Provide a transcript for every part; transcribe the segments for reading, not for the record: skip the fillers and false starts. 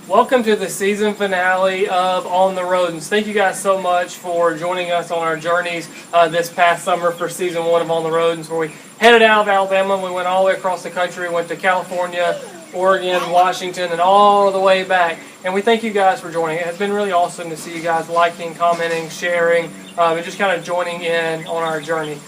Welcome to the season finale of On the Rodens. Thank you guys so much for joining us on our journeys this past summer for season 1 of On the Rodens, where we headed out of Alabama. We went all the way across the country, went to California, Oregon, Washington, and all the way back. And we thank you guys for joining. It has been really awesome to see you guys liking, commenting, sharing, and just kind of joining in on our journey.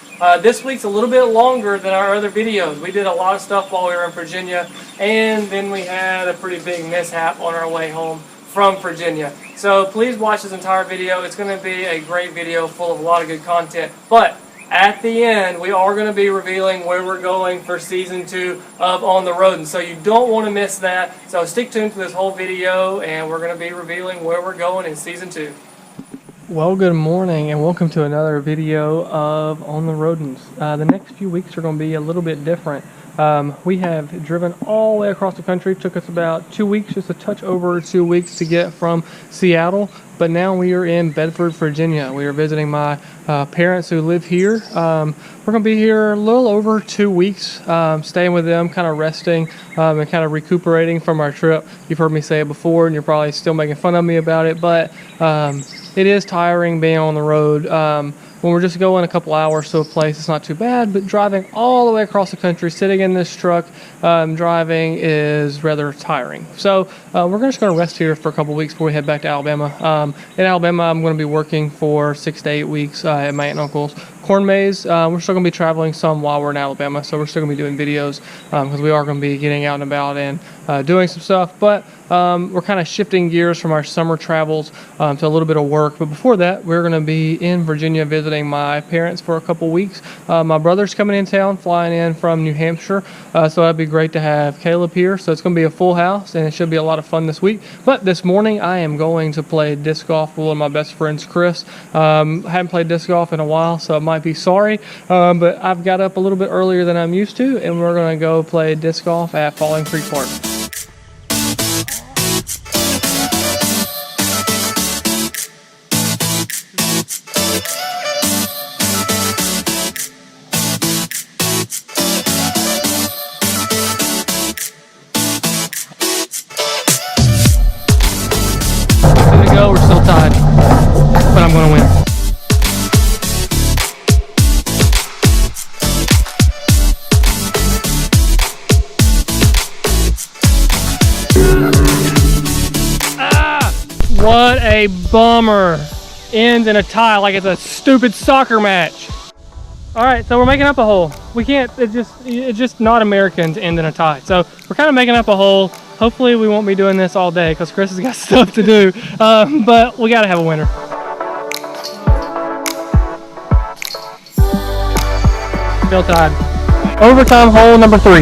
This week's a little bit longer than our other videos. We did a lot of stuff while we were in Virginia, and then we had a pretty big mishap on our way home from Virginia. So please watch this entire video. It's going to be a great video full of a lot of good content. But at the end, we are going to be revealing where we're going for season 2 of On the Rodens. So you don't want to miss that. So stick tuned to this whole video, and we're going to be revealing where we're going in season 2. Well, good morning and welcome to another video of On the Rodens. The next few weeks are going to be a little bit different. We have driven all the way across the country. It took us about 2 weeks, just a touch over 2 weeks to get from Seattle. But now we are in Bedford, Virginia. We are visiting my parents who live here. We're going to be here a little over 2 weeks, staying with them, kind of resting and kind of recuperating from our trip. You've heard me say it before, and you're probably still making fun of me about it, but it is tiring being on the road. When we're just going a couple hours to a place, it's not too bad, but driving all the way across the country, sitting in this truck, driving is rather tiring. So we're just going to rest here for a couple weeks before we head back to Alabama. In Alabama, I'm going to be working for 6 to 8 weeks at my aunt and uncle's corn maze. We're still going to be traveling some while we're in Alabama, so we're still going to be doing videos because we are going to be getting out and about and doing some stuff. But we're kind of shifting gears from our summer travels to a little bit of work. But before that, we're going to be in Virginia visiting my parents for a couple weeks. My brother's coming in town, flying in from New Hampshire, so that'd be great to have Caleb here. So it's going to be a full house, and it should be a lot of fun this week. But this morning, I am going to play disc golf with one of my best friends, Chris. I haven't played disc golf in a while, so I might be sorry, but I've got up a little bit earlier than I'm used to, and we're going to go play disc golf at Falling Creek Park. We're still tied, but I'm going to win. What a bummer. Ends in a tie like it's a stupid soccer match. All right, so we're making up a hole. We can't, it's just not American to end in a tie. So we're kind of making up a hole. Hopefully we won't be doing this all day because Chris has got stuff to do, but we got to have a winner. Still tied. Overtime hole number 3.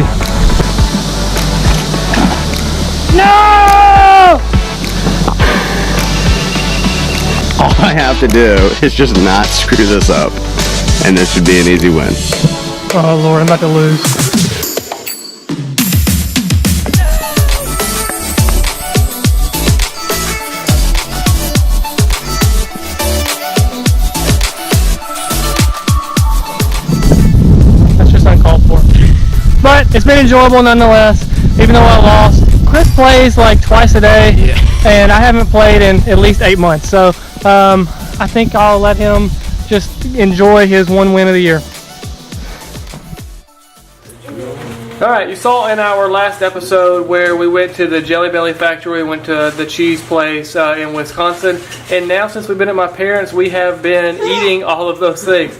No! All I have to do is just not screw this up, and this should be an easy win. Oh Lord, I'm about to lose. But it's been enjoyable nonetheless, even though I lost. Chris plays like twice a day, and I haven't played in at least 8 months. So I think I'll let him just enjoy his one win of the year. Alright, you saw in our last episode where we went to the Jelly Belly factory, went to the cheese place in Wisconsin, and now since we've been at my parents', we have been eating all of those things.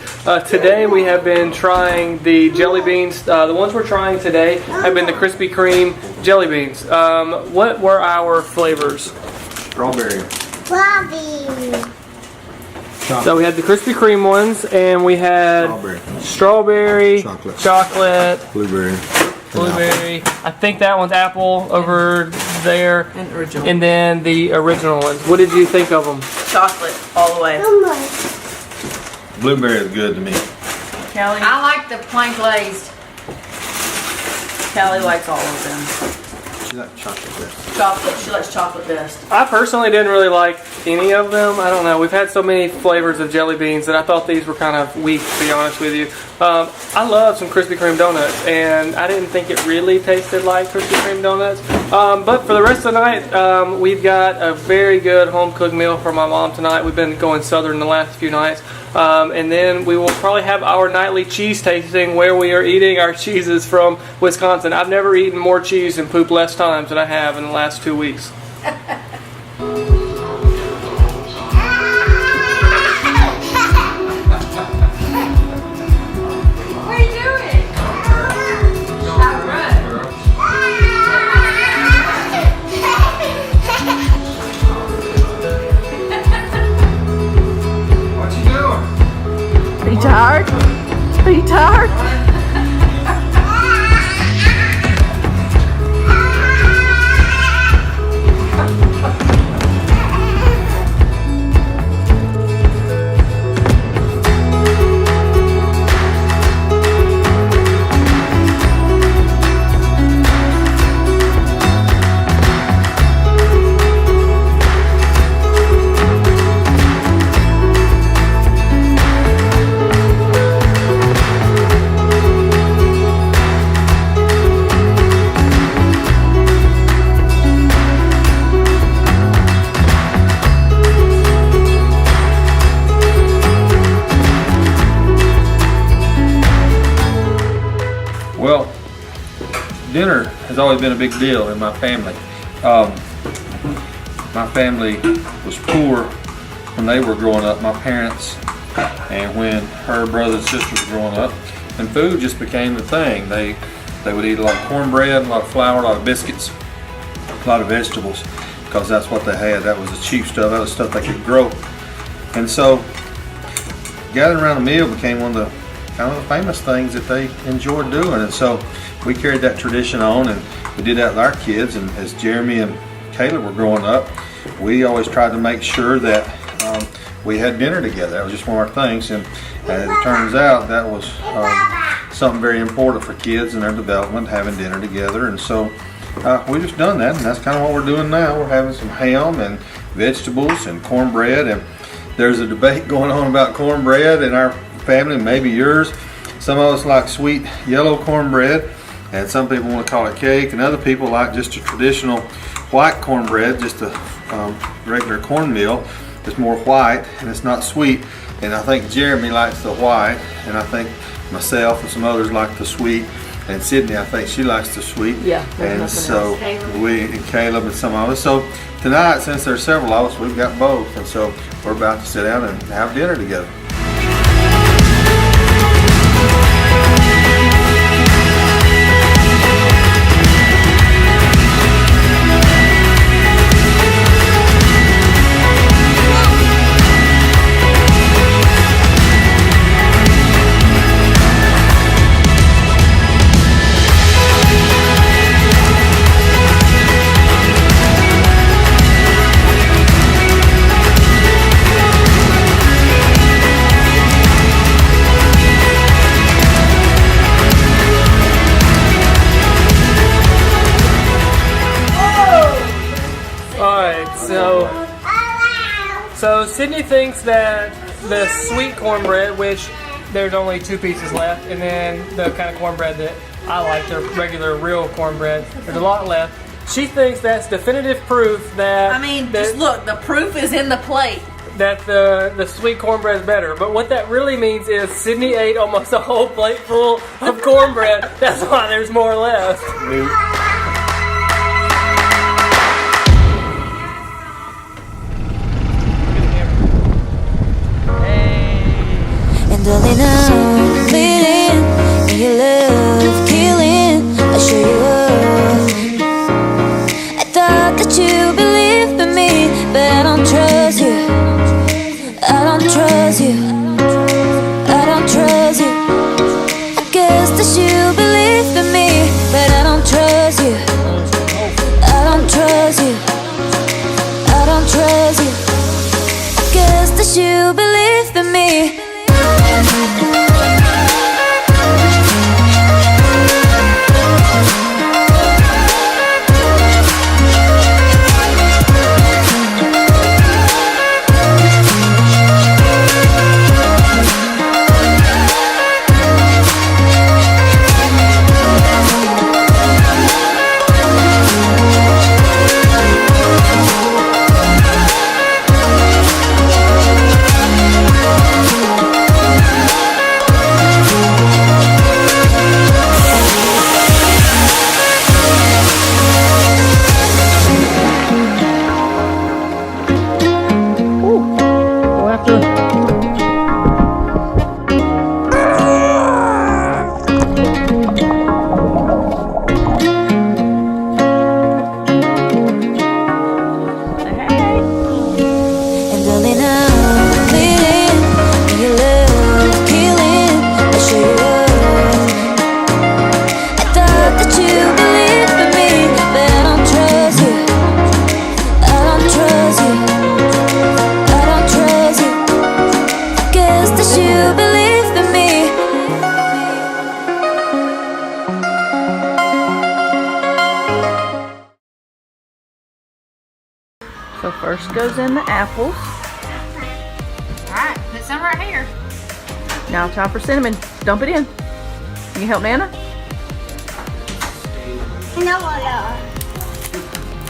Today we have been trying the jelly beans. The ones we're trying today have been the Krispy Kreme jelly beans. What were our flavors? Strawberry. So we had the Krispy Kreme ones, and we had strawberry, chocolate, blueberry. I think that one's apple over there, and then the original ones. What did you think of them? Chocolate all the way. Blueberry is good to me. Kelly? I like the plain glazed. Kelly likes all of them. She likes chocolate dust. Chocolate. She likes chocolate dust. I personally didn't really like any of them. I don't know. We've had so many flavors of jelly beans that I thought these were kind of weak, to be honest with you. I love some Krispy Kreme donuts, and I didn't think it really tasted like Krispy Kreme donuts. But for the rest of the night, we've got a very good home-cooked meal for my mom tonight. We've been going southern the last few nights. And then we will probably have our nightly cheese tasting where we are eating our cheeses from Wisconsin. I've never eaten more cheese and pooped less times than I have in the last 2 weeks. Are you tired? Are you tired? Well, dinner has always been a big deal in my family. My family was poor when they were growing up, my parents, and when her brothers and sisters were growing up, and food just became the thing. They would eat a lot of cornbread, a lot of flour, a lot of biscuits, a lot of vegetables, because that's what they had. That was the cheap stuff. That was stuff they could grow. And so gathering around a meal became one of the kind of the famous things that they enjoyed doing. And so we carried that tradition on, and we did that with our kids. And as Jeremy and Caleb were growing up, we always tried to make sure that we had dinner together. That was just one of our things. And as it turns out, that was something very important for kids and their development, having dinner together. And so we just done that, and that's kind of what we're doing now. We're having some ham and vegetables and cornbread. And there's a debate going on about cornbread in our family, maybe yours. Some of us like sweet yellow cornbread, and some people want to call it cake, and other people like just a traditional white cornbread, just a regular cornmeal. It's more white and it's not sweet. And I think Jeremy likes the white, and I think myself and some others like the sweet, and Sydney, I think she likes the sweet. Yeah. And so we, and Caleb and some of us. So tonight, since there's several of us, we've got both, and so we're about to sit down and have dinner together. So Sydney thinks that the sweet cornbread, which there's only 2 pieces left, and then the kind of cornbread that I like, the regular real cornbread, there's a lot left. She thinks that's definitive proof that... I mean, just look, the proof is in the plate. That the sweet cornbread is better. But what that really means is Sydney ate almost a whole plate full of cornbread. That's why there's more left. Darling, I'm bleeding, and your love killing. I show you up. I thought that you believed in me, but I don't trust you. I don't trust you. I don't trust you. I guess that you believed in me, but I don't trust you. I don't trust you. I don't trust you. I guess that you believed in me. So first goes in the apples. Alright, put some right here. Now time for cinnamon. Dump it in. Can you help Nana? No.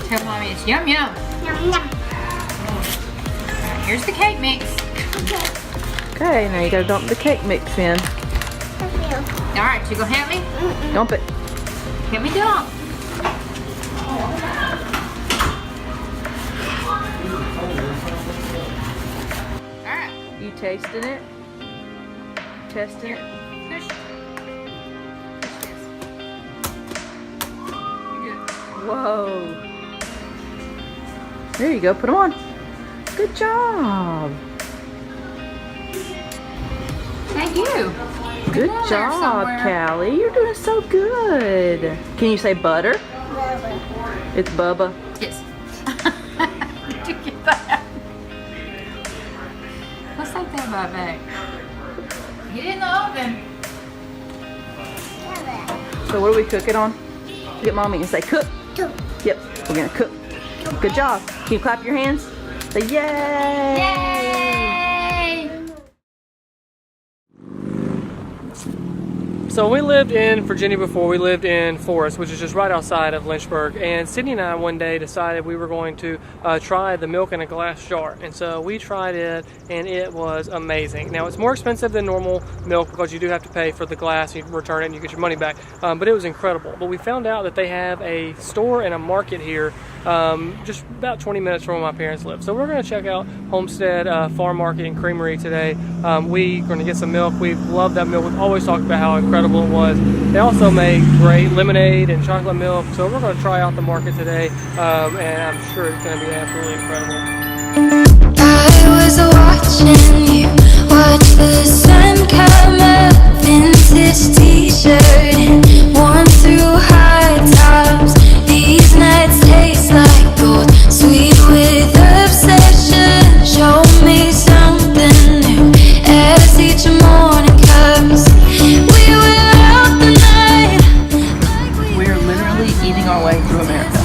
Tell mommy it's yum yum. Yum yum. Alright, here's the cake mix. Okay, now you gotta dump the cake mix in. Alright, you gonna help me? Dump it. Help me dump. Alright. You tasting it? Testing it? Push. Push this. You're good. Whoa. There you go, put them on. Good job. Thank you. Good Put 'em there job, somewhere. Callie. You're doing so good. Can you say butter? It's Bubba. Yes. To get that. Let's take that bite back. Get it in the oven. So what are we cooking on? Get mommy and say cook. Cook. Yep, we're gonna cook. Good job. Can you clap your hands? Say yay! Yay! So we lived in Virginia before. We lived in Forest, which is just right outside of Lynchburg. And Sydney and I one day decided we were going to try the milk in a glass jar. And so we tried it, and it was amazing. Now it's more expensive than normal milk because you do have to pay for the glass. You return it and you get your money back. But it was incredible. But we found out that they have a store and a market here just about 20 minutes from where my parents live. So we're going to check out Homestead Farm Market and Creamery today. We're going to get some milk. We love that milk. We've always talked about how incredible it was. They also make great lemonade and chocolate milk. So we're going to try out the market today, and I'm sure it's going to be absolutely incredible. I was watching you watch the sun come up. Vintage t-shirt and worn through high tops. These nights taste like gold, sweet with obsession. Show me something new as each morning comes. We were out the night like We're literally eating our way through America.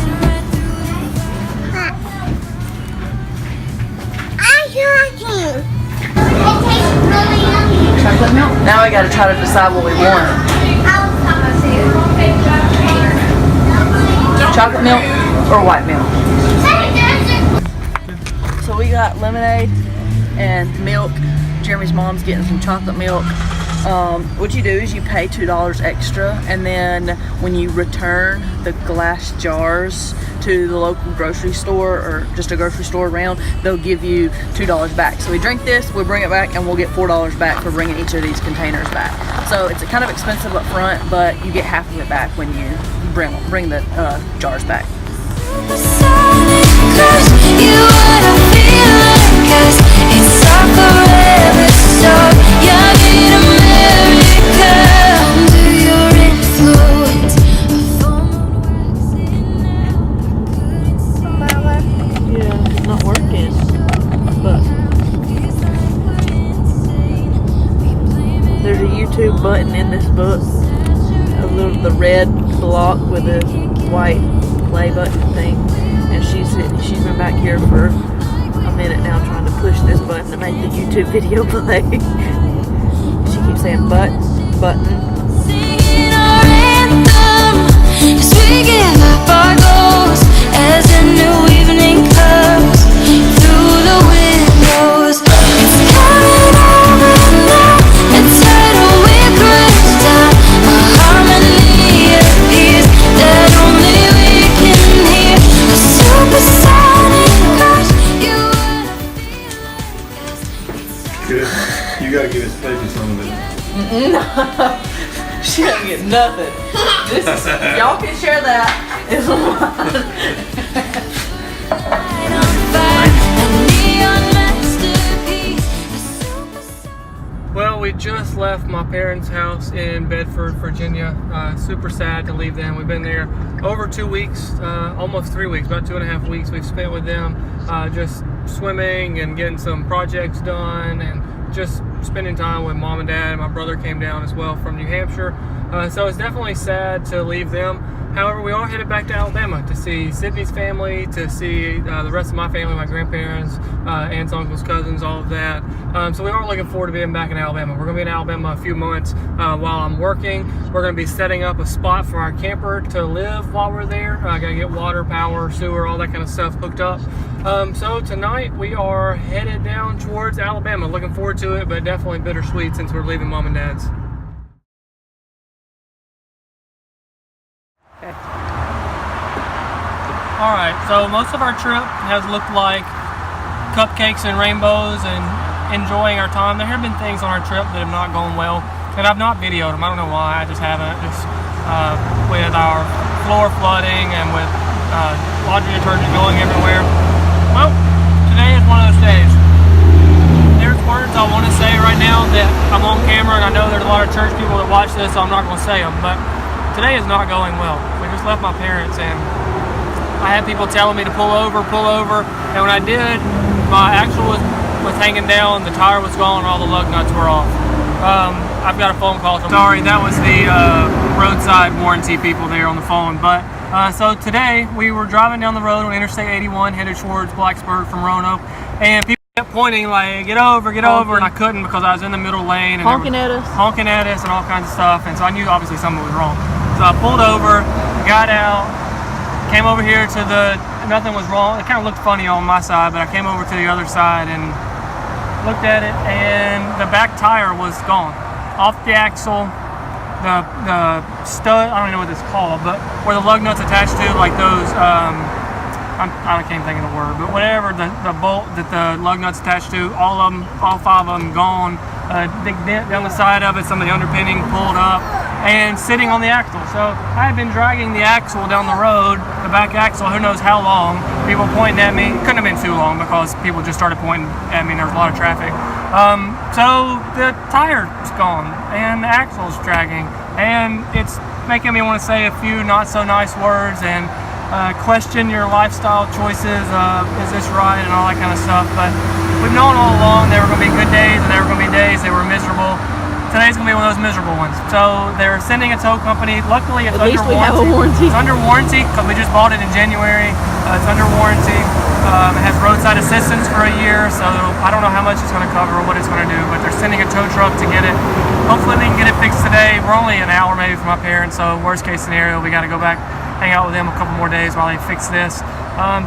Chocolate milk? Now I gotta try to decide what we want. Chocolate milk or white milk? So we got lemonade and milk. Jeremy's mom's getting some chocolate milk. What you do is you pay $2 extra, and then when you return the glass jars to the local grocery store or just a grocery store around, they'll give you $2 back. So we drink this, we bring it back, and we'll get $4 back for bringing each of these containers back. So it's kind of expensive up front, but you get half of it back when you bring the jars back. Button in this book, the red block with a white play button thing, and she's been back here for a minute now trying to push this button to make the YouTube video play. She keeps saying button. singing our anthem as we give up our goals as a new evening comes through the windows. It's coming over now, and tidal wave crashes down. A harmony appears that only we can hear. A supersonic crash. You wanna feel like us. Good. You gotta get his baby some of it. She doesn't get nothing. This is, y'all can share that. It's Well, we just left my parents' house in Bedford, Virginia. Super sad to leave them. We've been there over 2 weeks, almost 3 weeks, about 2.5 weeks we've spent with them, just swimming and getting some projects done and just spending time with mom and dad, and my brother came down as well from New Hampshire. So it's definitely sad to leave them. However, we are headed back to Alabama to see Sydney's family, to see the rest of my family, my grandparents, aunts, uncles, cousins, all of that. So we are looking forward to being back in Alabama. We're going to be in Alabama a few months while I'm working. We're going to be setting up a spot for our camper to live while we're there. I got to get water, power, sewer, all that kind of stuff hooked up. So tonight we are headed down towards Alabama. Looking forward to it, but definitely bittersweet since we're leaving mom and dad's. Alright, so most of our trip has looked like cupcakes and rainbows and enjoying our time. There have been things on our trip that have not gone well, and I've not videoed them. I don't know why, I just haven't. Just with our floor flooding and with laundry detergent going everywhere. Well, today is one of those days. There's words I want to say right now that I'm on camera, and I know there's a lot of church people that watch this, so I'm not going to say them, but today is not going well. We just left my parents, and I had people telling me to pull over, and when I did, my axle was hanging down, the tire was gone, and all the lug nuts were off. I've got a phone call. Sorry, that was the roadside warranty people there on the phone. But so today we were driving down the road on Interstate 81, headed towards Blacksburg from Roanoke, and people kept pointing like, get over, and I couldn't because I was in the middle lane and honking at us and all kinds of stuff, and so I knew obviously something was wrong. So I pulled over, got out, came over here to nothing was wrong. It kind of looked funny on my side, but I came over to the other side and looked at it, and the back tire was gone. Off the axle, the stud, I don't know what it's called, but where the lug nuts attached to, like those, I can't think of the word, but whatever, the bolt that the lug nuts attached to, all five of them gone. Big dent down the side of it, some of the underpinning pulled up, and sitting on the axle. So I had been dragging the axle down the road, the back axle, who knows how long. People pointing at me. It couldn't have been too long because people just started pointing at me and there was a lot of traffic. So the tire's gone and the axle's dragging, and it's making me want to say a few not so nice words and question your lifestyle choices, is this right, and all that kind of stuff. But we've known all along there were going to be good days and there were going to be days they were miserable. Today's going to be one of those miserable ones. So they're sending a tow company. Luckily, it's under warranty. Have a warranty. It's under warranty because we just bought it in January. It's under warranty. It has roadside assistance for a year, so I don't know how much it's going to cover or what it's going to do, but they're sending a tow truck to get it. Hopefully we can get it fixed today. We're only an hour maybe from my parents, so worst case scenario, we got to go back, hang out with them a couple more days while they fix this.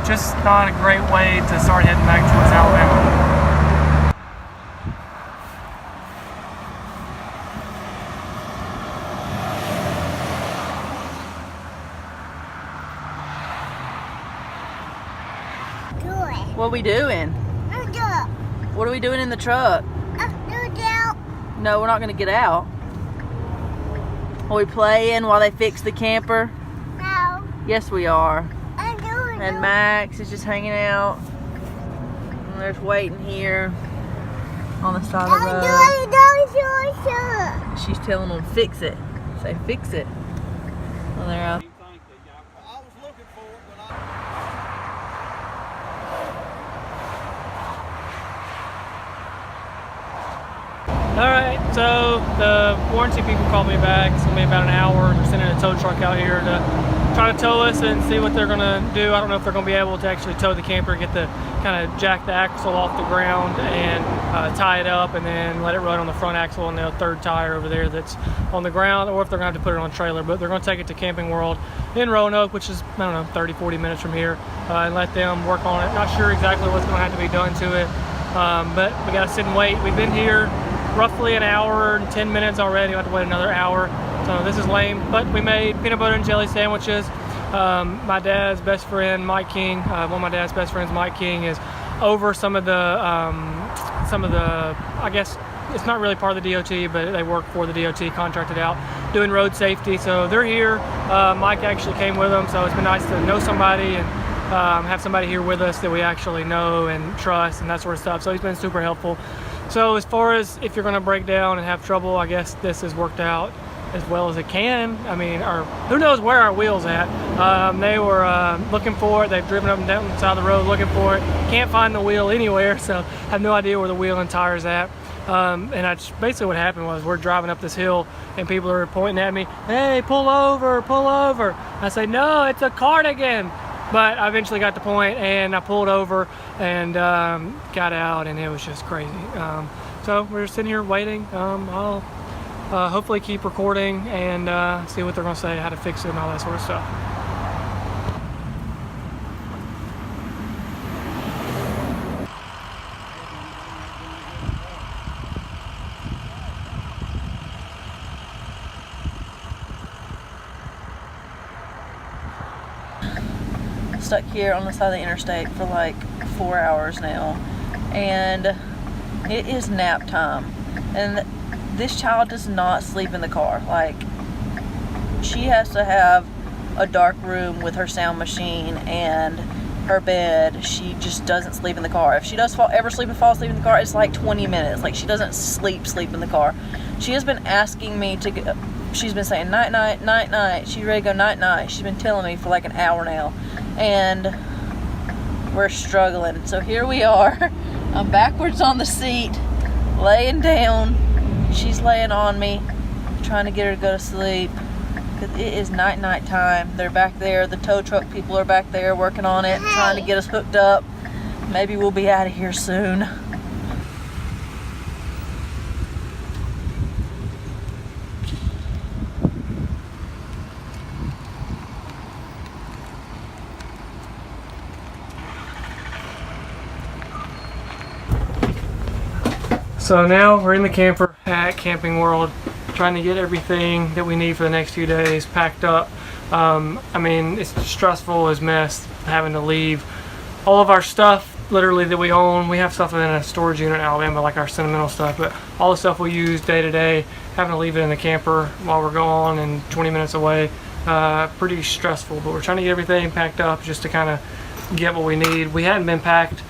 Just not a great way to start heading back towards Alabama. What are we doing? What are we doing in the truck? No, we're not going to get out. Are we playing while they fix the camper? No. Yes, we are. I'm doing And Max is just hanging out. And there's waiting here on the side of the road. She's telling them fix it. Say fix it. Well, they're out. Alright, so the warranty people called me back. It's going to be about an hour. They're sending a tow truck out here to try to tow us and see what they're going to do. I don't know if they're going to be able to actually tow the camper, get the kind of jack the axle off the ground and tie it up and then let it run on the front axle and the third tire over there that's on the ground, or if they're going to have to put it on a trailer. But they're going to take it to Camping World in Roanoke, which is, I don't know, 30-40 minutes from here, and let them work on it. Not sure exactly what's going to have to be done to it, but we got to sit and wait. We've been here roughly an hour and 10 minutes already. We'll have to wait another hour, so this is lame. But we made peanut butter and jelly sandwiches. My dad's best friend, Mike King, one of my dad's best friends, Mike King, is over some of the, I guess it's not really part of the DOT, but they work for the DOT, contracted out, doing road safety. So they're here. Mike actually came with them, so it's been nice to know somebody and have somebody here with us that we actually know and trust and that sort of stuff. So he's been super helpful. So as far as if you're going to break down and have trouble, I guess this has worked out as well as it can. I mean, or who knows where our wheel's at. They were looking for it. They've driven up and down the side of the road looking for it. Can't find the wheel anywhere, so have no idea where the wheel and tire's at. And that's basically what happened. Was we're driving up this hill and people are pointing at me, hey, pull over, pull over. I say, no, it's a cardigan. But I eventually got the point and I pulled over and got out, and it was just crazy. So we're sitting here waiting. I'll hopefully keep recording and see what they're gonna say, how to fix it and all that sort of stuff. Stuck here on the side of the interstate for like 4 hours now, and it is nap time, and this child does not sleep in the car. Like, she has to have a dark room with her sound machine and her bed. She just doesn't sleep in the car. If she does ever sleep and fall asleep in the car, it's like 20 minutes. Like, she doesn't sleep in the car. She has been asking me to go. She's been saying night night night night. She's ready to go night night. She's been telling me for like an hour now, and we're struggling. So here we are. I'm backwards on the seat, laying down. She's laying on me, trying to get her to go to sleep, because it is night time. They're back there. The tow truck people are back there working on it, trying to get us hooked up. Maybe we'll be out of here soon. So now we're in the camper at Camping World, trying to get everything that we need for the next few days packed up. I mean, it's stressful as mess having to leave all of our stuff literally that we own. We have stuff in a storage unit in Alabama, like our sentimental stuff, but all the stuff we use day to day, having to leave it in the camper while we're gone and 20 minutes away, pretty stressful. But we're trying to get everything packed up just to kind of get what we need. We hadn't been packed.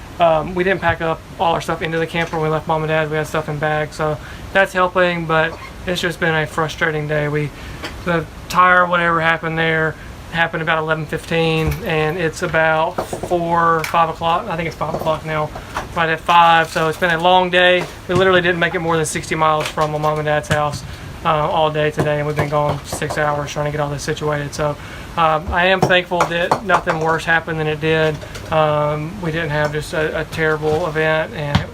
We didn't pack up all our stuff into the camper when we left Mom and Dad. We had stuff in bags, so that's helping, but it's just been a frustrating day. The tire, whatever happened there, happened about 11:15, and it's about 4 or 5 o'clock. I think it's 5 o'clock now, right at 5, so it's been a long day. We literally didn't make it more than 60 miles from my Mom and Dad's house all day today, and we've been gone 6 hours trying to get all this situated. So I am thankful that nothing worse happened than it did. We didn't have just a terrible event, and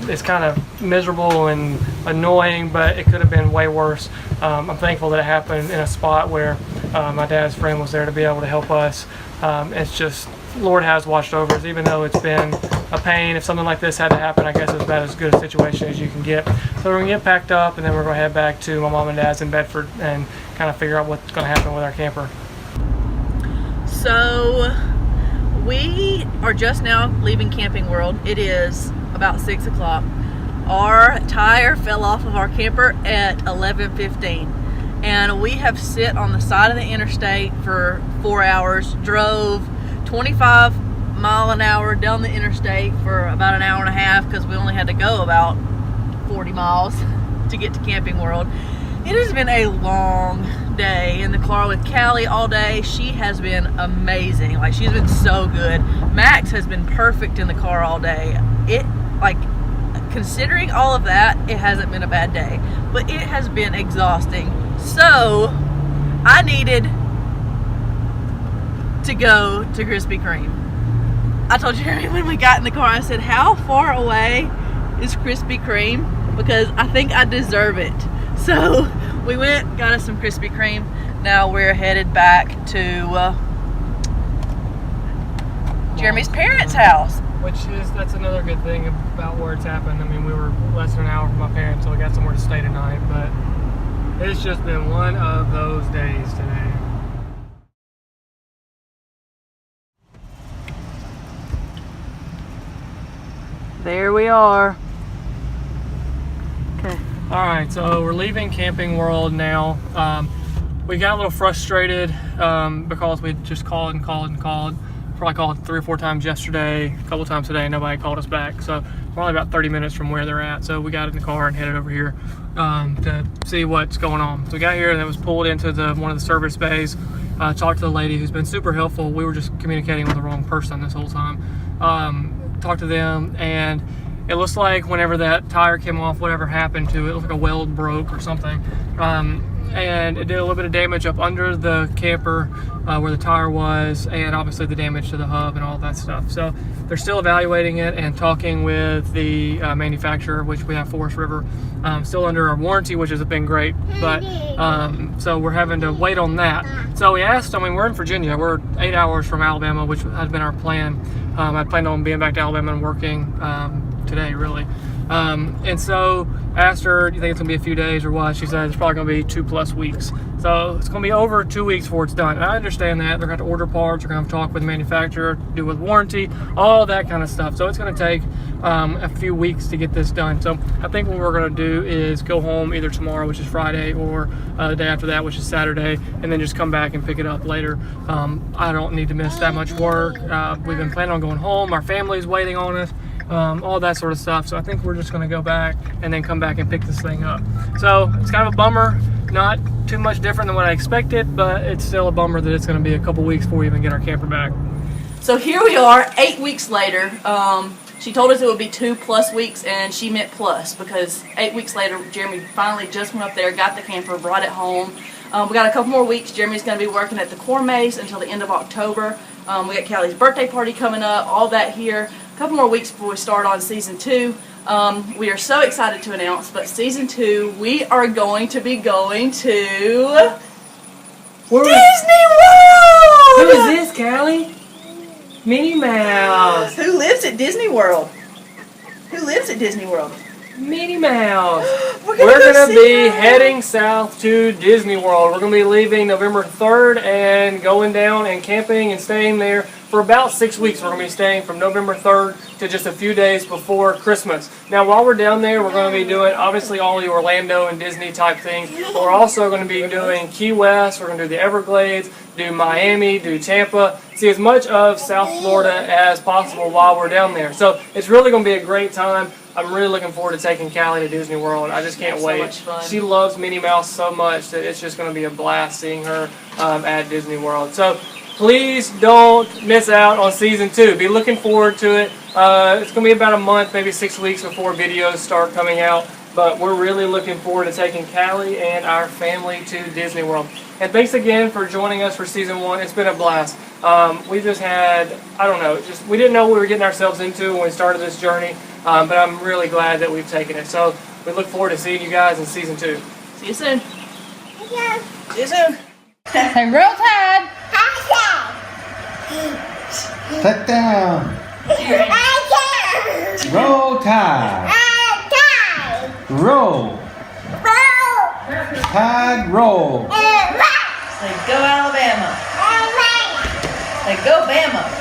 it's kind of miserable and annoying, but it could have been way worse. I'm thankful that it happened in a spot where my dad's friend was there to be able to help us. It's just, Lord has watched over us, even though it's been a pain. If something like this had to happen, I guess it's about as good a situation as you can get. So we're going to get packed up, and then we're going to head back to my mom and dad's in Bedford and kind of figure out what's going to happen with our camper. So we are just now leaving Camping World. It is about 6 o'clock. Our tire fell off of our camper at 11:15, and we have sit on the side of the interstate for 4 hours, drove 25 mile an hour down the interstate for about an hour and a half because we only had to go about 40 miles to get to Camping World. It has been a long day in the car with Callie all day. She has been amazing. Like, she's been so good. Max has been perfect in the car all day. Considering all of that, it hasn't been a bad day, but it has been exhausting. So I needed to go to Krispy Kreme. I told Jeremy when we got in the car, I said, how far away is Krispy Kreme? Because I think I deserve it. So we went, got us some Krispy Kreme. Now we're headed back to Jeremy's parents' house. That's another good thing about where it's happened. I mean, we were less than an hour from my parents, so we got somewhere to stay tonight, but it's just been one of those days today. There we are. Okay. All right, so we're leaving Camping World now. We got a little frustrated because we just called. Probably called 3 or 4 times yesterday, a couple times today, and nobody called us back. So we're only about 30 minutes from where they're at. So we got in the car and headed over here to see what's going on. So we got here and it was pulled into one of the service bays. Talked to the lady who's been super helpful. We were just communicating with the wrong person this whole time. Talked to them, and it looks like whenever that tire came off, whatever happened to it, it looked like a weld broke or something. And it did a little bit of damage up under the camper where the tire was, and obviously the damage to the hub and all that stuff. So they're still evaluating it and talking with the manufacturer, which we have Forest River, still under our warranty, which has been great. But so we're having to wait on that. So we asked, I mean, we're in Virginia. We're 8 hours from Alabama, which had been our plan. I planned on being back to Alabama and working today, really. And so asked her, do you think it's gonna be a few days or what? She said it's probably gonna be 2+ weeks. So it's gonna be over 2 weeks before it's done. And I understand that. They're gonna have to order parts, they're gonna have to talk with the manufacturer, do with warranty, all that kind of stuff. So it's gonna take a few weeks to get this done. So I think what we're gonna do is go home either tomorrow, which is Friday, or the day after that, which is Saturday, and then just come back and pick it up later. I don't need to miss that much work. We've been planning on going home. Our family's waiting on us. All that sort of stuff. So I think we're just going to go back and then come back and pick this thing up. So it's kind of a bummer, not too much different than what I expected, but it's still a bummer that it's going to be a couple weeks before we even get our camper back. So here we are, 8 weeks later. She told us it would be 2+ weeks, and she meant plus, because 8 weeks later, Jeremy finally just went up there, got the camper, brought it home. We got a couple more weeks. Jeremy's going to be working at the corn maze until the end of October. We got Callie's birthday party coming up, all that here. A couple more weeks before we start on season 2. We are so excited to announce, but season 2, we are going to be going to Disney World! Who is this, Callie? Minnie Mouse. Who lives at Disney World? Who lives at Disney World? Minnie Mouse. We're We're gonna going to see be her. heading south to Disney World. We're going to be leaving November 3rd and going down and camping and staying there for about 6 weeks. We're going to be staying from November 3rd to just a few days before Christmas. Now, while we're down there, we're going to be doing, obviously, all the Orlando and Disney type things. But we're also going to be doing Key West. We're going to do the Everglades, do Miami, do Tampa, see as much of South Florida as possible while we're down there. So it's really going to be a great time. I'm really looking forward to taking Callie to Disney World. I just can't So wait. much fun. She loves Minnie Mouse so much that it's just going to be a blast seeing her at Disney World. So please don't miss out on season 2. Be looking forward to it. It's going to be about a month, maybe 6 weeks before videos start coming out. But we're really looking forward to taking Callie and our family to Disney World. And thanks again for joining us for season 1. It's been a blast. We just had, I don't know, we didn't know what we were getting ourselves into when we started this journey. But I'm really glad that we've taken it. So we look forward to seeing you guys in season 2. See you soon. See you soon. Hey, roll tide. Sit down. Roll tide. Roll. Tide roll. Say go Alabama. Say go Bama.